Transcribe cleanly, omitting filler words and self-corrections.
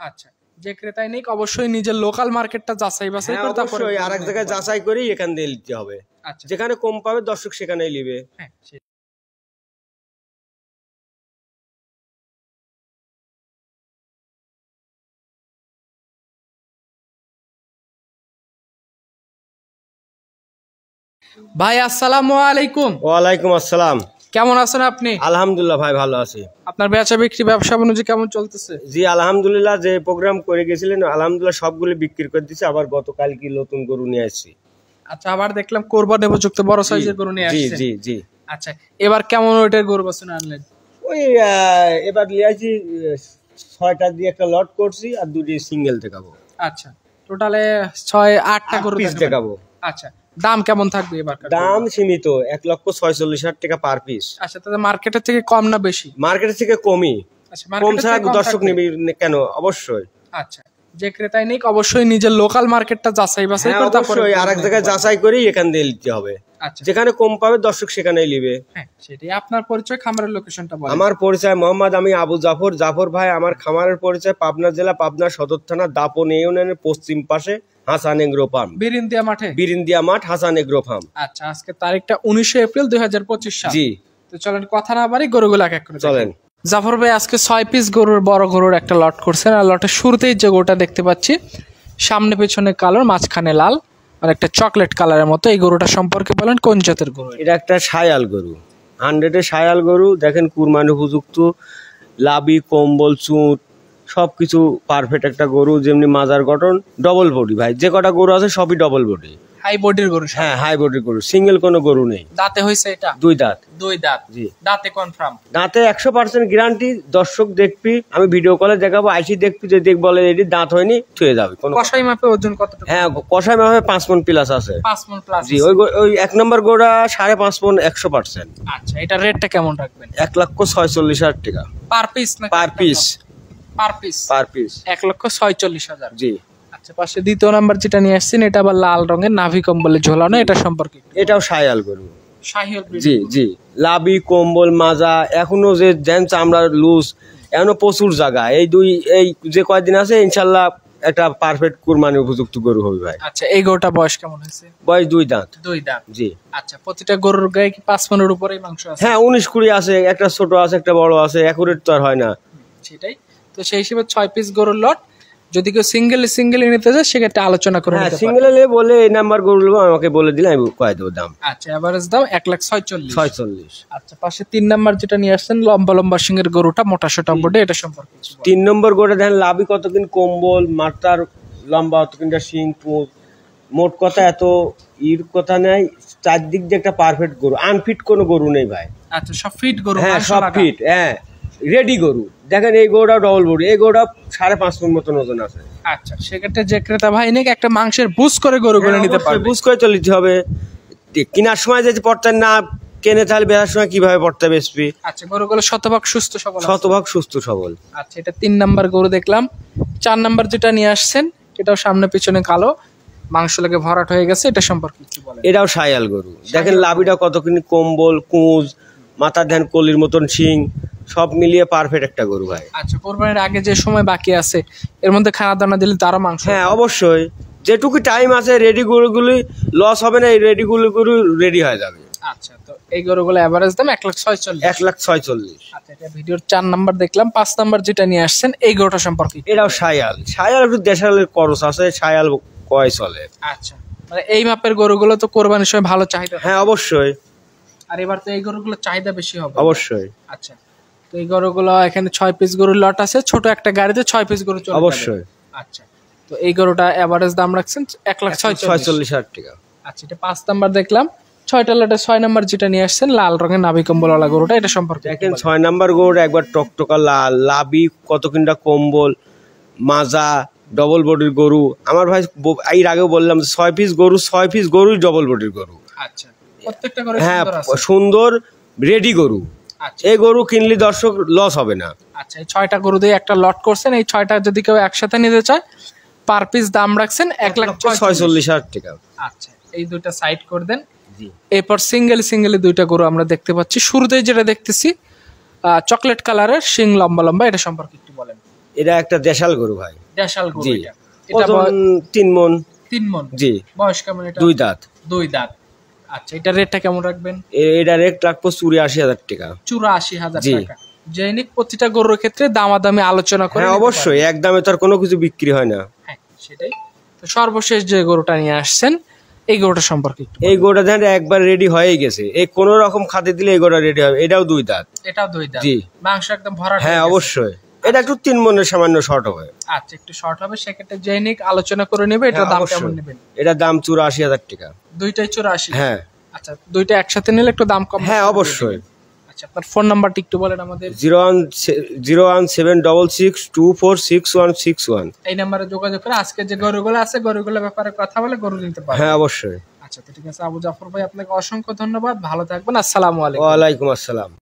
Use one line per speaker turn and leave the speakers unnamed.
আচ্ছা, যে ক্রেতাই নিক অবশ্যই নিজের লোকাল মার্কেটটা যাচাই বাছাই করে তারপরে
অবশ্যই আরেক জায়গায় যাচাই করেই এখান দিয়ে নিতে হবে।
আচ্ছা,
যেখানে কম পাবে দর্শক সেখানেই নেবে।
হ্যাঁ। ভাই আসসালামু আলাইকুম।
ওয়ালাইকুম আসসালাম।
কেমন আছেন আপনি?
আলহামদুলিল্লাহ ভাই, ভালো আছি।
আপনার বেচা বিক্রি ব্যবসা বাণিজ্য কেমন চলতেছে?
জি আলহামদুলিল্লাহ, যে প্রোগ্রাম করে গেছিলেন আলহামদুলিল্লাহ সবগুলো বিক্রি করে দিচ্ছি। আবার গতকাল কি নতুন গরু নিয়ে আসছি।
আচ্ছা, আবার দেখলাম কোরবানি উপযুক্ত বড় সাইজের গরু নিয়ে আসছেন।
জি জি জি।
আচ্ছা, এবার কেমন ওইটার গরু বাছুর আনলেন?
ওই এবার নিয়ে আসছি 6টা দিয়ে একটা লট করছি আর 2টি সিঙ্গেল দেখাবো।
আচ্ছা, টোটালে 6-8টা গরু
পিস দেখাবো।
আচ্ছা, দাম কেমন থাকবে এবার?
দাম সীমিত, 1,46,000 টাকা পার পিস।
আচ্ছা, তাহলে মার্কেটের থেকে কম না বেশি?
মার্কেটের থেকে কমই।
আচ্ছা,
কম ছাড়া দর্শক নেবে কেন? অবশ্যই।
আচ্ছা, যে ক্রেতাই নিক অবশ্যই নিজের লোকাল মার্কেটটা যাচাই বাছাই করে তারপরে
অবশ্যই আরেক জায়গায় যাচাই করেই এখান দিয়ে নিতে হবে।
আচ্ছা,
যেখানে কম পাবে দর্শক সেখানেই নেবে।
হ্যাঁ সেটাই। আপনার পরিচয়, খামারের লোকেশনটা বলেন।
আমার পরিচয় মোহাম্মদ, আমি আবু জাফর। জাফর ভাই। আমার খামারের পরিচয় পাবনা জেলা, পাবনা সদর থানা, দাপন ইউনিয়নের পশ্চিম পাশে হাসান এগ্রো ফার্ম,
বিরিন্দিয়া মাঠে।
বিরিন্দিয়া মাঠ, হাসান এগ্রো ফার্ম।
আচ্ছা, আজকে তারিখটা 19 এপ্রিল 2025 সাল।
জি।
তো চলেন কথা না বাড়ি গরুগুলো এক এক করে
চলেন।
জাফর ভাই, আজকে 6 পিস গরুর বড় গরুর একটা লট করছেন। আর লটের শুরুতেই যে গরুটা দেখতে পাচ্ছি, সামনে পেছনে কালো, মাঝখানে লাল আর একটা চকলেট কালারের মতো, এই গরুটা সম্পর্কে বলেন, কোন জাতের গরু?
এটা একটা শায়াল গরু, 100-এর শায়াল গরু। দেখেন কুরবানি উপযুক্ত, লাবি, কম্বল, চুট সবকিছু পারফেক্ট একটা গরু। যেমনি মাজার গঠন, ডবল বডি ভাই। যে কটা গরু আছে সবই ডবল বডি,
হাই বডির গরু।
হ্যাঁ হাই বডির গরু, সিঙ্গেল কোনো গরু নেই।
দাঁতে হইছে এটা?
2 দাঁত।
2 দাঁত।
জি।
দাঁতে কনফার্ম? দাঁতে
100% গ্যারান্টি। দর্শক দেখবি, আমি ভিডিও কলে দেখাবো, আইসি দেখবি, যে দেখ বলে এটি দাঁত হয়নি ছুঁয়ে যাবে।
কষাই মাপে ওজন কতটুকু?
হ্যাঁ, কষাই মাপে 5 মণ প্লাস আছে।
5 মণ প্লাস?
জি। ওই 1 নম্বর গরুটা 5.5 মণ 100%।
আচ্ছা, এটা রেটটা কেমন রাখবেন?
1,46,000 টাকা
পার পিস না?
Per piece.
Per piece.
Per piece
1,46,000।
জি।
আচ্ছা, পাশে দ্বিতীয় নাম্বার যেটা নিয়ে আসছেন, এটা আবার লাল রঙের নাভি কম্বলে ঝোলানো, এটা সম্পর্কে?
এটাও শায়াল গরু।
শাহিওয়াল ব্রিড?
জি জি। লাবি, কম্বল, মাজা, এখনো যে যেন চামড়া লুজ, এখনো প্রচুর জায়গা। এই যে কয়েকদিন আছে ইনশাল্লাহ একটা পারফেক্ট কুরবানি উপযুক্ত গরু হবে ভাই।
আচ্ছা, এই গরুটা বয়স কেমন হয়েছে?
বয়স 2 দাঁত।
2 দাঁত।
জি।
আচ্ছা, প্রতিটা গরুর গায়ে কি 5 মণের উপরেই মাংস আছে?
হ্যাঁ, 19-20 আছে, একটা ছোট আছে, একটা বড় আছে, একুরেট তো আর হয় না।
সেটাই তো, সেই হিসেবে 6 পিস গরুর লট। যদি কেউ সিঙ্গেল নিতে যায় সেক্ষেত্রে আলোচনা করে নিতে পারে।
সিঙ্গেল বলে এই নাম্বার গরু আমাকে বলে দিলে আমি কয়ে দেবো দাম।
আচ্ছা, এভারেজ দাম 1,46,000।
46।
আচ্ছা, পাশে 3 নাম্বার যেটা নিয়ে আসছেন, লম্বা সিংহের গরুটা, মোটা সোটা বডি, এটা সম্পর্কে
3 নম্বর গরুটা দেখেন, লাভি কতদিন, কম্বল, মাথার লম্বা অতকিনটা, শিং, পুঁত, মোট কথা এত কথা নেই। চারদিক দিয়ে একটা পারফেক্ট গরু, আনফিট কোনো গরু নেই ভাই।
আচ্ছা, সব ফিট গরু?
হ্যাঁ, সব ফিট। হ্যাঁ, রেডি গরু। দেখেন এই গরুটা ডবল বডি, এই গরুটা 5.5 মণ মতন ওজন আছে।
আচ্ছা, সেক্ষেত্রে যে ক্রেতা ভাই নাকি একটা মাংসের বুঝ করে গরুগুলো নিতে পারবে।
বুঝ করে তো নিতে হবে। কেনার সময় যদি পড়তেন না কেনে, তাহলে বেচার সময় কিভাবে পড়তে বেচবি?
আচ্ছা, গরুগুলো শতভাগ সুস্থ সবল?
শতভাগ সুস্থ সবল।
আচ্ছা, এটা 3 নাম্বার গরু দেখলাম। 4 নাম্বার যেটা নিয়ে আসছেন, এটাও সামনে পিছনে কালো, মাংস লেগে ভরাট হয়ে গেছে, এটা সম্পর্কে একটু বলেন।
এটাও শায়াল গরু। দেখেন লাভিটা কতখানি, কম্বল, কুঁজ, মাথার ধ্যান কলির মতন শিং, সব মিলিয়ে পারফেক্ট একটা গরু ভাই।
আচ্ছা, কোরবানির আগে যে সময় বাকি আছে, এর মধ্যে খানা দানা দিলে তারও মাংস?
হ্যাঁ অবশ্যই, যেটুকু টাইম আছে রেডি গরুগুলি লস হবে না, এই রেডি গরু রেডি হয়ে যাবে।
আচ্ছা, তো এই গরুগুলো এভারেজ দাম 1,46,000।
1,46,000।
আচ্ছা, এটা ভিডিওর 4 নাম্বার দেখলাম। 5 নাম্বার যেটা নিয়ে আসছেন, এই গরুটা সম্পর্কে?
এটাও শায়াল। একটু দেশালের করস আছে, শায়াল কয় চলে।
আচ্ছা, মানে এই মাপের গরুগুলো তো কোরবানির সময় ভালো চাহিদা?
হ্যাঁ অবশ্যই।
আর এবার তো এই গরুগুলো চাহিদা বেশি হবে?
অবশ্যই।
আচ্ছা, তো এই গরুগুলো এখানে 6 পিস গরুর লট আছে, ছোট একটা গাড়িতে 6 পিস গরু চলে?
অবশ্যই।
আচ্ছা, তো এই গরুটা এভারেজ দাম রাখছেন 1,46,000
টাকা।
আচ্ছা, এটা 5 নাম্বার দেখলাম। 6টা লটে 6 নাম্বার যেটা নিয়ে আসছেন, লাল রঙের নাভি কম্বলওয়ালা গরুটা, এটা সম্পর্কে?
দেখেন 6 নাম্বার গরু একবার টকটকা লাল, লাভি কতকিনটা, কম্বল, মাজা, ডবল বডির গরু। আমার ভাই এর আগেও বললাম 6 পিস গরুই ডবল বডির গরু।
আচ্ছা, প্রত্যেকটা গরু?
হ্যাঁ, সুন্দর রেডি গরু।
আচ্ছা,
এই গরু কিনলে দর্শক লস হবে না।
আচ্ছা, এই 6টা গরু দিয়ে একটা লট করছেন। এই 6টা যদি কেউ একসাথে নিতে চায়, পার পিস দাম রাখছেন 1,46,000
টাকা।
আচ্ছা, এই দুইটা সাইড করে দেন। এরপর সিঙ্গেল দুইটা গরু আমরা দেখতে পাচ্ছি। শুরুতেই যেটা দেখতেছি চকলেট কালারের, শিং লম্বা, এটা সম্পর্কে একটু বলেন।
এটা একটা দেশাল গরু ভাই।
দেশাল গরু
জি।
এটা। এটা
ওজন 3 মণ।
3 মণ।
জি।
বয়স কেমন এটা?
2 দাঁত।
2 দাঁত। আচ্ছা, এটা রেটটা কেমন রাখবেন?
এটা রেট রাখবো 84,000 টাকা।
84,000
জি।
টাকা। জৈনিক প্রতিটা গরুর ক্ষেত্রে দামাদামি আলোচনা করে
হ্যাঁ
নিতে
অবশ্যই,
পারবেন।
এক দামে তো আর কোনো কিছু বিক্রি হয় না।
হ্যাঁ, সেটাই। তো সর্বশেষ যে গরুটা নিয়ে আসছেন এই গরুটা সম্পর্কে একটু
এই গরুটা দেখেন একবার রেডি হয়ে গেছে, এই কোনো রকম খাতে দিলে এই গরুটা রেডি হবে। এটাও 2 দাঁত।
এটাও 2 দাঁত।
জি।
মাংস একদম ভরাট হয়ে
হ্যাঁ
গেছে।
অবশ্যই, এটা একটু 3 মণের সামান্য শর্ট হবে।
আচ্ছা, একটু শর্ট হবে, সেক্ষেত্রে জৈনিক আলোচনা করে নেবে। এটার
হ্যাঁ,
দাম
অবশ্যই।
কেমন নেবেন?
এটার দাম 84,000 টাকা।
দুইটাই 84?
হ্যাঁ।
আচ্ছা, দুইটা একসাথে নিলে একটু দাম কম?
হ্যাঁ অবশ্যই।
আচ্ছা, আপনার ফোন নাম্বারটা একটু বলেন আমাদের।
01766246161।
এই নাম্বারে যোগাযোগ করে আজকে যে গরুগুলো আছে গরুগুলোর ব্যাপারে কথা বলে গরু নিতে পারবেন।
হ্যাঁ অবশ্যই।
আচ্ছা, তো ঠিক আছে আবু জাফর ভাই, আপনাকে অসংখ্য ধন্যবাদ। ভালো থাকবেন। আসসালামু আলাইকুম।
ওয়ালাইকুম আসসালাম।